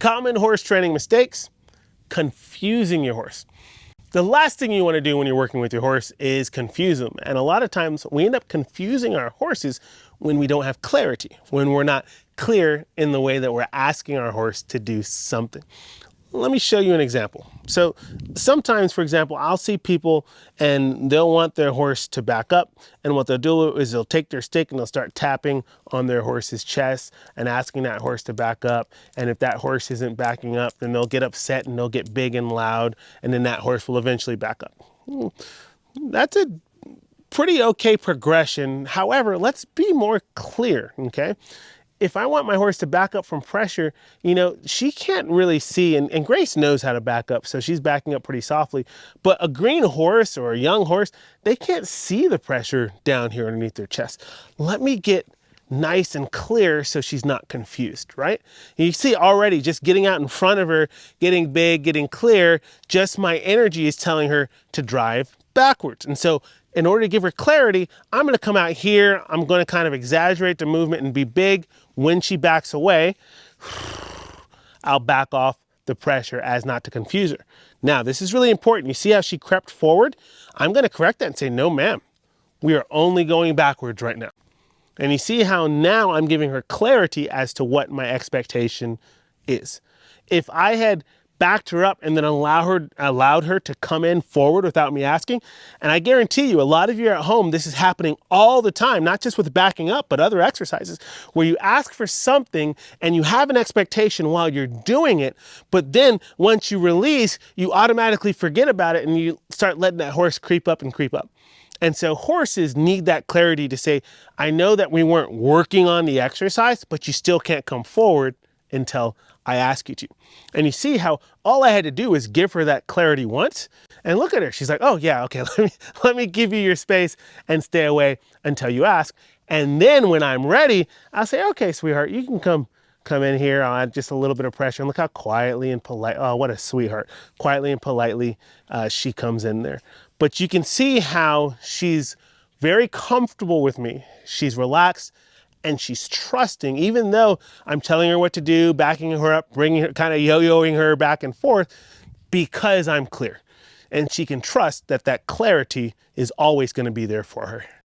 Common horse training mistakes: confusing your horse. The last thing you want to do when you're working with your horse is confuse them. And a lot of times we end up confusing our horses when we don't have clarity, when we're not clear in the way that we're asking our horse to do something. Let me show you an example. So sometimes, for example, I'll see people and they'll want their horse to back up. And what they'll do is they'll take their stick and they'll start tapping on their horse's chest and asking that horse to back up. And if that horse isn't backing up, then they'll get upset and they'll get big and loud. And then that horse will eventually back up. That's a pretty okay progression. However, let's be more clear, okay? If I want my horse to back up from pressure, she can't really see, and Grace knows how to back up, so she's backing up pretty softly. But a green horse or a young horse, they can't see the pressure down here underneath their chest. Let me get nice and clear so she's not confused, right? You see already just getting out in front of her, getting big, getting clear, just my energy is telling her to drive backwards. And so in order to give her clarity, I'm going to come out here. I'm going to kind of exaggerate the movement and be big. When she backs away, I'll back off the pressure as not to confuse her. Now, this is really important. You see how she crept forward? I'm going to correct that and say, no, ma'am. We are only going backwards right now. And you see how now I'm giving her clarity as to what my expectation is. If I had backed her up and then allowed her to come in forward without me asking, and I guarantee you, a lot of you are at home, this is happening all the time, not just with backing up, but other exercises where you ask for something and you have an expectation while you're doing it, but then once you release, you automatically forget about it and you start letting that horse creep up and creep up. And so horses need that clarity to say, I know that we weren't working on the exercise, but you still can't come forward until I ask you to. And you see how all I had to do is give her that clarity once, and look at her. She's like, oh yeah, okay, let me give you your space and stay away until you ask. And then when I'm ready, I'll say, okay, sweetheart, you can come in here. I'll add just a little bit of pressure. And look how quietly and polite, oh, what a sweetheart. Quietly and politely, she comes in there. But you can see how she's very comfortable with me. She's relaxed and she's trusting, even though I'm telling her what to do, backing her up, bringing her, kind of yo-yoing her back and forth, because I'm clear. And she can trust that that clarity is always going to be there for her.